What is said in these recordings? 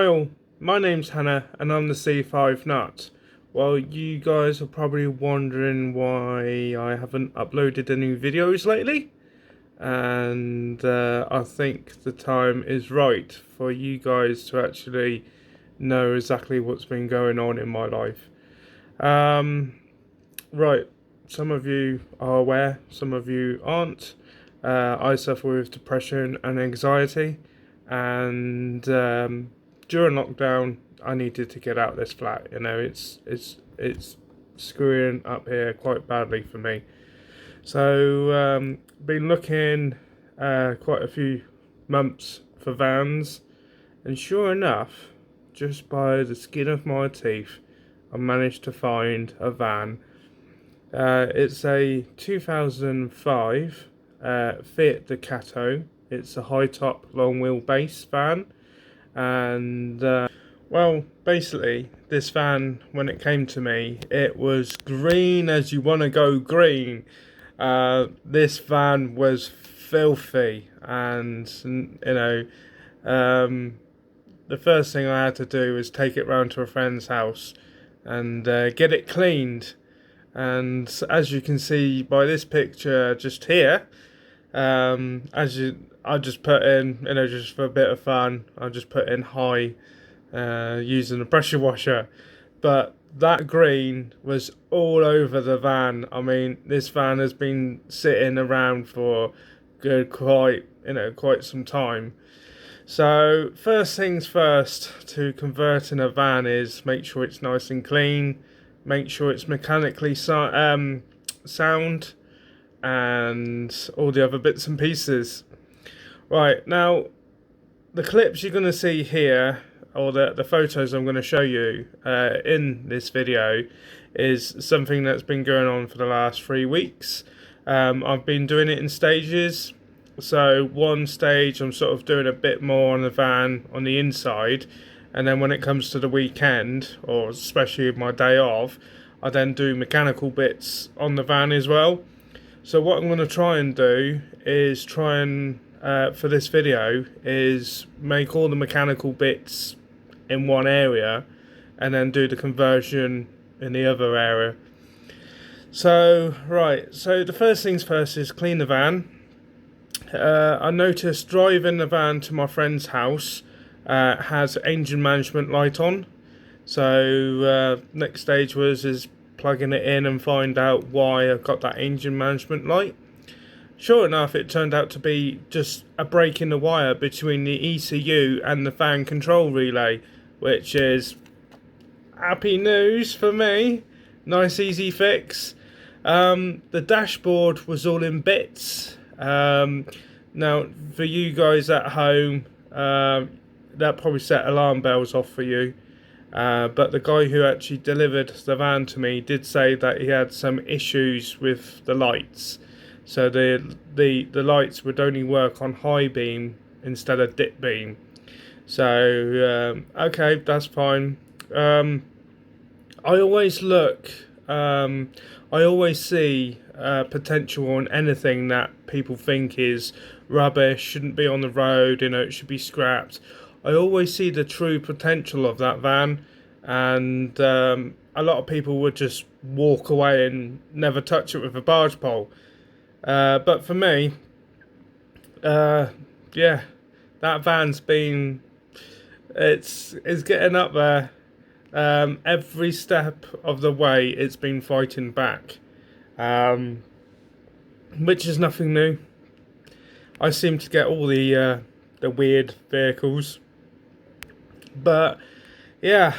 Hi all, my name's Hannah and I'm the C5 Nut. Well, you guys are probably wondering why I haven't uploaded any videos lately, and I think the time is right for you guys to actually know exactly what's been going on in my life. Um, right, some of you are aware, some of you aren't. I suffer with depression and anxiety, and during lockdown, I needed to get out of this flat. You know, it's screwing up here quite badly for me. So, been looking quite a few months for vans, and sure enough, just by the skin of my teeth, I managed to find a van. It's a 2005 Fiat Ducato. It's a high top, long wheelbase van, and well, basically, this van, when it came to me, it was green as you want to go green. This van was filthy, and um, the first thing I had to do was take it round to a friend's house and get it cleaned. And as you can see by this picture just here, I just put in, just for a bit of fun, I just put in high, using a pressure washer, but that green was all over the van. I mean, this van has been sitting around for quite some time. So first things first, to convert in a van is make sure it's nice and clean, make sure it's mechanically sound, and all the other bits and pieces. Right, now the clips you're going to see here, or the photos I'm going to show you in this video, is something that's been going on for the last 3 weeks. I've been doing it in stages. So one stage I'm sort of doing a bit more on the van on the inside, and then when it comes to the weekend, or especially my day off, I then do mechanical bits on the van as well. So what I'm going to try and do is for this video, is make all the mechanical bits in one area and then do the conversion in the other area. So, right, so the first things first is clean the van. I noticed driving the van to my friend's house has engine management light on. So next stage is plugging it in and find out why I've got that engine management light. Sure enough, it turned out to be just a break in the wire between the ECU and the fan control relay, which is happy news for me. Nice easy fix. The dashboard was all in bits. Now, for you guys at home, that probably set alarm bells off for you. But the guy who actually delivered the van to me did say that he had some issues with the lights. So the lights would only work on high beam instead of dip beam. So okay, that's fine. I always look. I always see potential on anything that people think is rubbish, shouldn't be on the road, it should be scrapped. I always see the true potential of that van, and a lot of people would just walk away and never touch it with a barge pole. But for me, yeah, that van's been, it's getting up there. Every step of the way, it's been fighting back, which is nothing new. I seem to get all the weird vehicles, but yeah.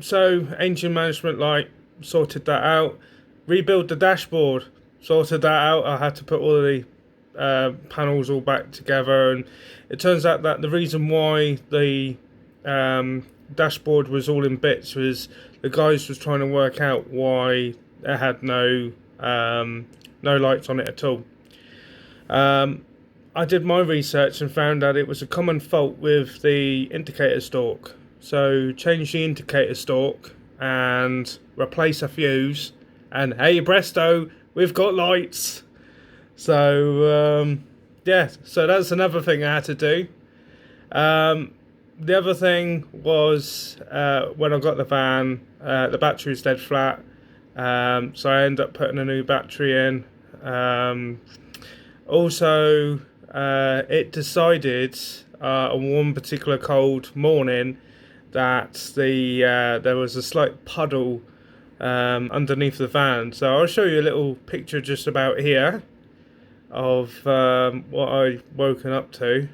So engine management light, sorted that out. Rebuild the dashboard, sorted that out. I had to put all of the panels all back together, and it turns out that the reason why the dashboard was all in bits was the guys was trying to work out why it had no lights on it at all. I did my research and found out it was a common fault with the indicator stalk. So change the indicator stalk and replace a fuse, and hey presto, we've got lights. So yeah, so that's another thing I had to do. The other thing was when I got the van, the battery was dead flat, so I ended up putting a new battery in. Also, it decided on one particular cold morning that there was a slight puddle underneath the van. So I'll show you a little picture just about here of what I woken up to.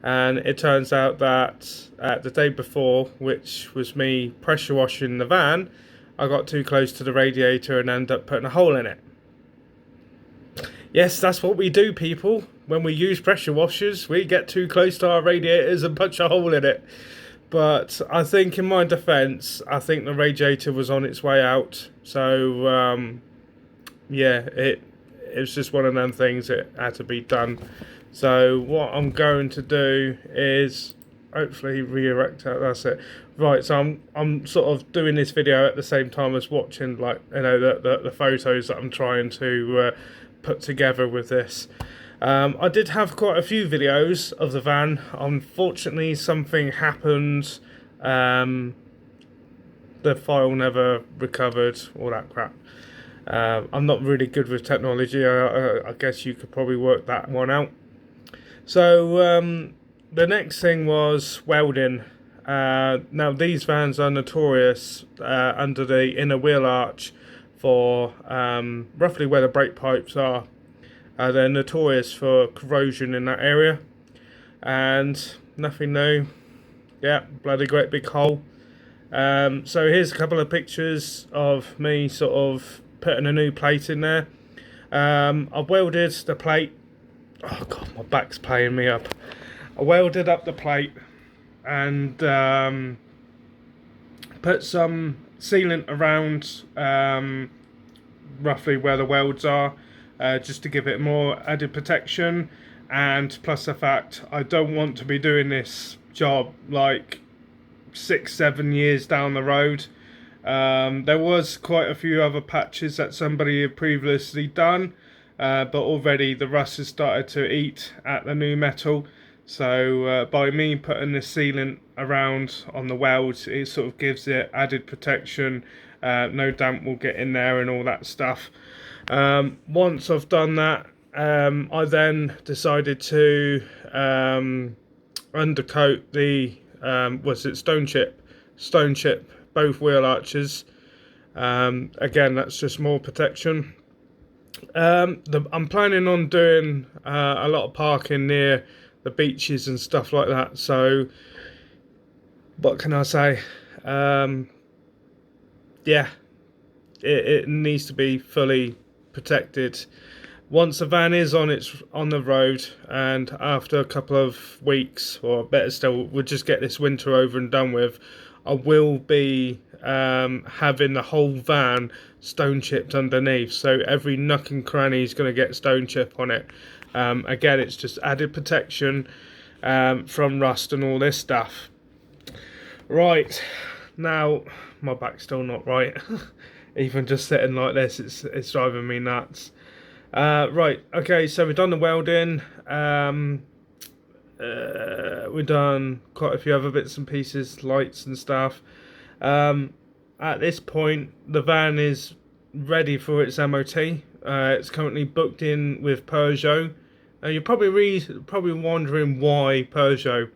And it turns out that the day before, which was me pressure washing the van, I got too close to the radiator and ended up putting a hole in it. Yes, that's what we do, people. When we use pressure washers, we get too close to our radiators and punch a hole in it. But I think, in my defence, I think the radiator was on its way out. So, yeah, it was just one of them things that had to be done. So what I'm going to do is hopefully re-erect that. That's it. Right, so I'm sort of doing this video at the same time as watching, like, you know, the photos that I'm trying to put together with this. I did have quite a few videos of the van. Unfortunately, something happened. The file never recovered, all that crap. I'm not really good with technology. I guess you could probably work that one out. So the next thing was welding. Now these vans are notorious under the inner wheel arch for roughly where the brake pipes are. They're notorious for corrosion in that area, and nothing new. Yeah, bloody great big hole. So here's a couple of pictures of me sort of putting a new plate in there. I've welded the plate. Oh god, my back's playing me up. I welded up the plate and put some sealant around roughly where the welds are, just to give it more added protection, and plus the fact I don't want to be doing this job like 6-7 years down the road. There was quite a few other patches that somebody had previously done, but already the rust has started to eat at the new metal. So by me putting the sealant around on the welds, it sort of gives it added protection. No damp will get in there and all that stuff. Once I've done that, I then decided to undercoat the stone chip both wheel arches. Again, that's just more protection. I'm planning on doing a lot of parking near the beaches and stuff like that. So, what can I say? Yeah, it needs to be fully protected. Once the van is on the road, and after a couple of weeks, or better still, we'll just get this winter over and done with, I will be having the whole van stone chipped underneath, so every nook and cranny is going to get stone chip on it. Again, it's just added protection from rust and all this stuff. Right, now my back's still not right. Even just sitting like this, it's driving me nuts. Right, okay, so we've done the welding. We've done quite a few other bits and pieces, lights and stuff. At this point, the van is ready for its MOT. It's currently booked in with Peugeot. You're probably wondering why Peugeot.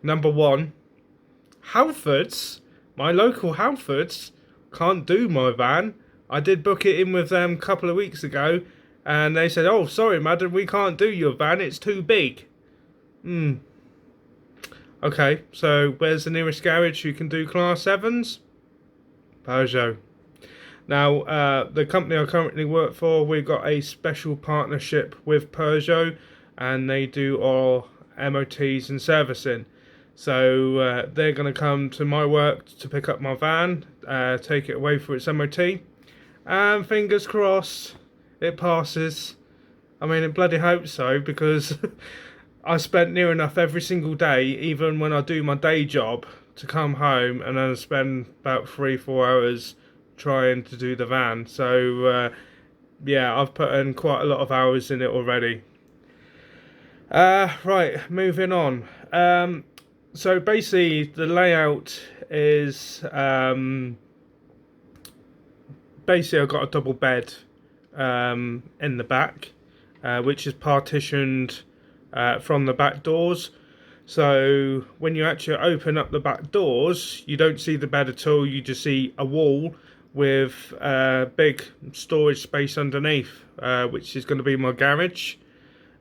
Number one, Halfords, my local Halfords, can't do my van. I did book it in with them a couple of weeks ago, and they said, "Oh, sorry, madam, we can't do your van. It's too big." Okay, so where's the nearest garage who can do Class 7s? Peugeot. Now, the company I currently work for, we've got a special partnership with Peugeot, and they do all MOTs and servicing. So they're going to come to my work to pick up my van, take it away for its MOT, and fingers crossed it passes. I mean, I bloody hope so, because I spent near enough every single day, even when I do my day job, to come home and then spend about 3-4 hours trying to do the van. So yeah, I've put in quite a lot of hours in it already. Right, moving on. So basically, the layout is basically I've got a double bed in the back, which is partitioned from the back doors. So when you actually open up the back doors, you don't see the bed at all. You just see a wall with big storage space underneath, which is going to be my garage.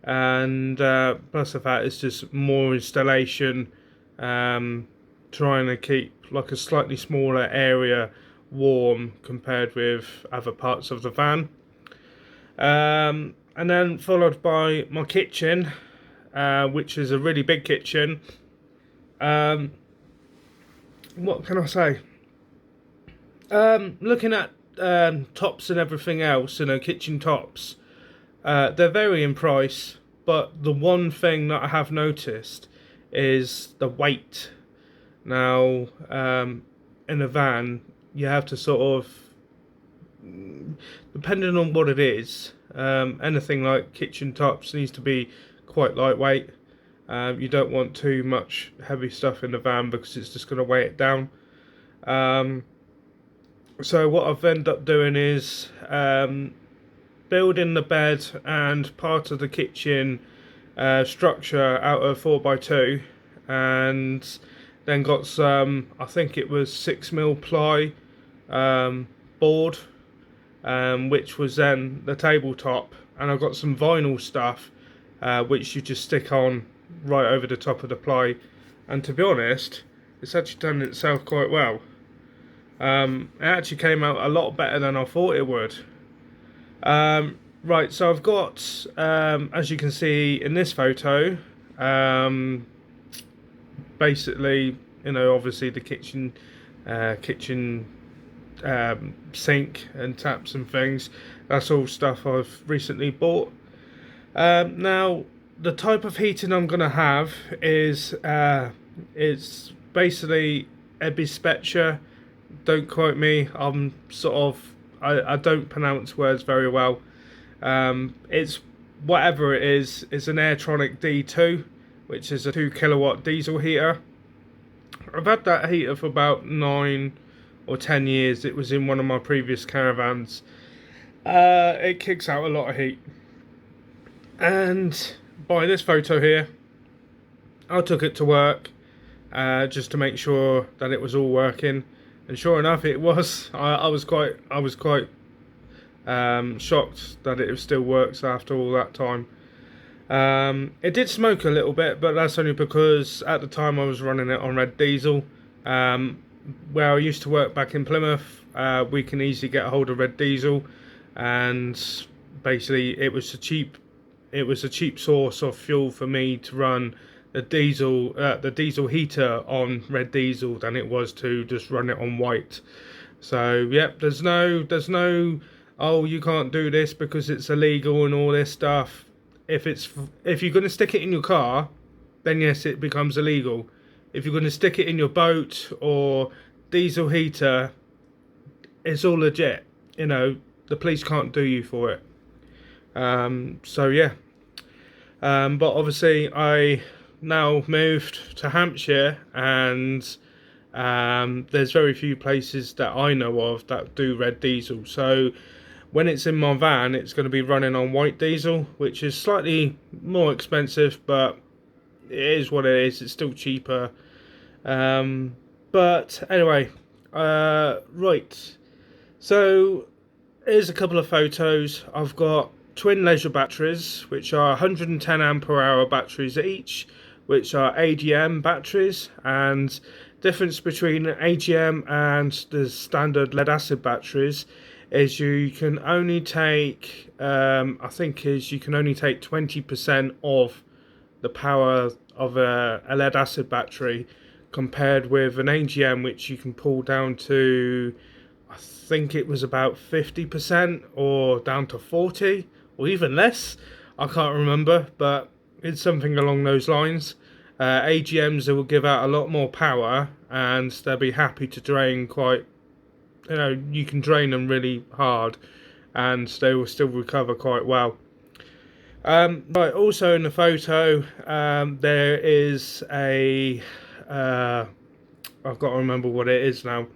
And plus the fact it's just more installation, trying to keep like a slightly smaller area warm compared with other parts of the van. And then followed by my kitchen, which is a really big kitchen. What can I say? Looking at tops and everything else, kitchen tops, they're very in price, but the one thing that I have noticed is the weight. Now, in a van, you have to sort of, depending on what it is, anything like kitchen tops needs to be quite lightweight. You don't want too much heavy stuff in the van because it's just going to weigh it down. So what I've ended up doing is building the bed and part of the kitchen structure out of 4x2, and then got some, I think it was 6mm ply board, which was then the tabletop, and I've got some vinyl stuff which you just stick on right over the top of the ply, and to be honest, it's actually done itself quite well. It actually came out a lot better than I thought it would. Right, so I've got, as you can see in this photo, basically, obviously the kitchen sink and taps and things. That's all stuff I've recently bought. Now, the type of heating I'm going to have is it's basically Ebby Spectra. Don't quote me. I'm sort of I don't pronounce words very well. It's whatever it is. It's an Airtronic D2, which is a 2 kilowatt diesel heater. I've had that heater for about 9 or 10 years. It was in one of my previous caravans. It kicks out a lot of heat. And by this photo here, I took it to work just to make sure that it was all working. And sure enough, it was. I was quite shocked that it still works after all that time. It did smoke a little bit, but that's only because at the time I was running it on red diesel. Where I used to work back in Plymouth, we can easily get a hold of red diesel, and basically it was a cheap source of fuel for me to run the diesel heater on red diesel than it was to just run it on white. So yep, there's no oh, you can't do this because it's illegal and all this stuff. If you're going to stick it in your car, then yes, it becomes illegal. If you're going to stick it in your boat or diesel heater, it's all legit. The police can't do you for it. So yeah. But obviously I now moved to Hampshire, and there's very few places that I know of that do red diesel. So when it's in my van, it's going to be running on white diesel, which is slightly more expensive, but it is what it is. It's still cheaper. But anyway, right. So here's a couple of photos. I've got twin leisure batteries, which are 110 ampere hour batteries each, which are AGM batteries. And difference between AGM and the standard lead acid batteries is you can only take you can only take 20% of the power of a lead acid battery, compared with an AGM, which you can pull down to, I think it was about 50% or down to 40 or even less. I can't remember, but it's something along those lines. AGMs, they will give out a lot more power, and they'll be happy to drain quite, you can drain them really hard and they will still recover quite well. Right, also in the photo, there is a, I've got to remember what it is now.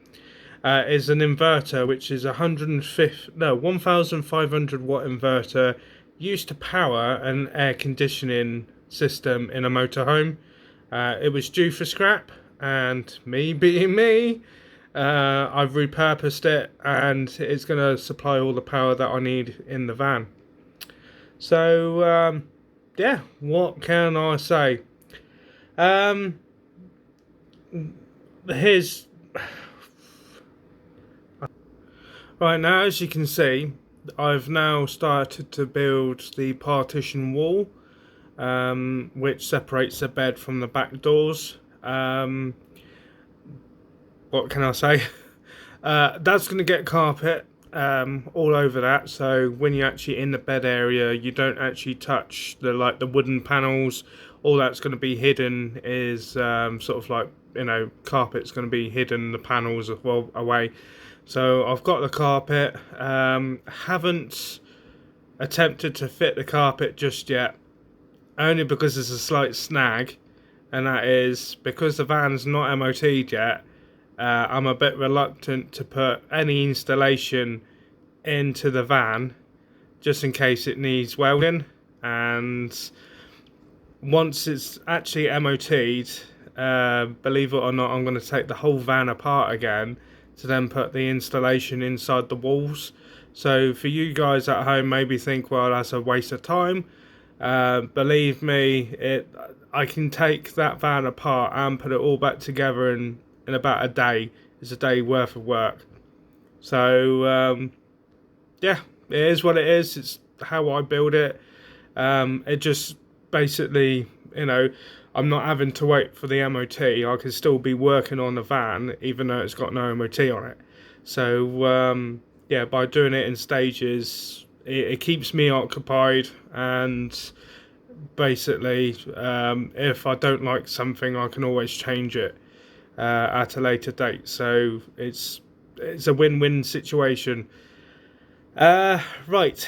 Is an inverter, which is 1,500 watt inverter used to power an air conditioning system in a motorhome. It was due for scrap, and me being me, I've repurposed it, and it's going to supply all the power that I need in the van. So yeah, what can I say? Here's right now, as you can see, I've now started to build the partition wall, which separates the bed from the back doors. What can I say? That's going to get carpet all over that, so when you're actually in the bed area, you don't actually touch the wooden panels. All that's going to be hidden is sort of like, you know, carpet's going to be hidden, the panels as well away. So I've got the carpet. Haven't attempted to fit the carpet just yet, only because there's a slight snag, and that is because the van's not MOT'd yet. I'm a bit reluctant to put any installation into the van just in case it needs welding, and once it's actually MOT'd, believe it or not, I'm going to take the whole van apart again to then put the installation inside the walls. So for you guys at home, maybe think, well, that's a waste of time. Believe me, I can take that van apart and put it all back together in about a day. It's a day worth of work. So yeah, it is what it is. It's how I build it. It just basically, you know, I'm not having to wait for the MOT. I can still be working on the van even though it's got no MOT on it. So yeah, by doing it in stages, it keeps me occupied, and basically if I don't like something, I can always change it at a later date. So it's a win-win situation. Right,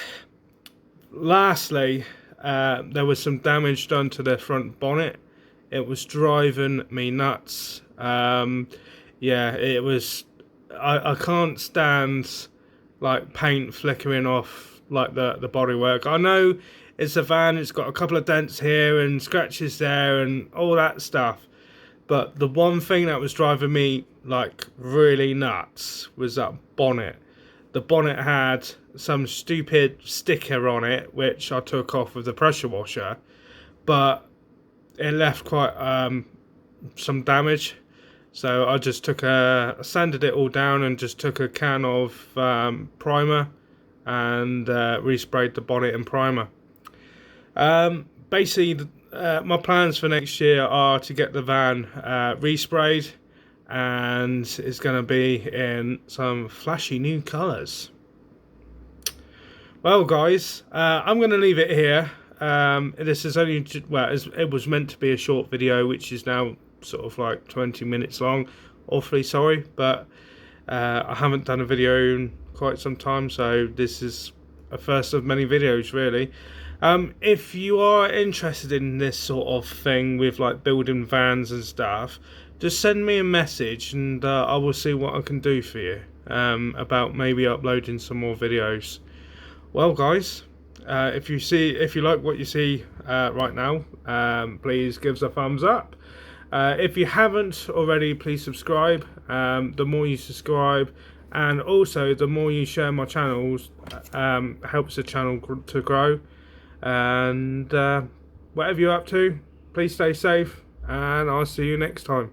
lastly, there was some damage done to the front bonnet. It was driving me nuts. Yeah, it was. I can't stand like paint flickering off like the bodywork. I know it's a van, it's got a couple of dents here and scratches there and all that stuff, but the one thing that was driving me like really nuts was that bonnet. The bonnet had some stupid sticker on it which I took off with the pressure washer, but it left quite some damage. So I just sanded it all down and just took a can of primer and resprayed the bonnet and primer. Basically, my plans for next year are to get the van resprayed, and it's going to be in some flashy new colours. Well, guys, I'm going to leave it here. This is only, well, it was meant to be a short video, which is now sort of like 20 minutes long. Awfully sorry, but I haven't done a video in quite some time, so this is a first of many videos, really. If you are interested in this sort of thing with like building vans and stuff, just send me a message and I will see what I can do for you about maybe uploading some more videos. Well, guys, if you like what you see right now, please give us a thumbs up. If you haven't already, please subscribe. The more you subscribe, and also the more you share my channels, helps the channel to grow. And whatever you're up to, please stay safe, and I'll see you next time.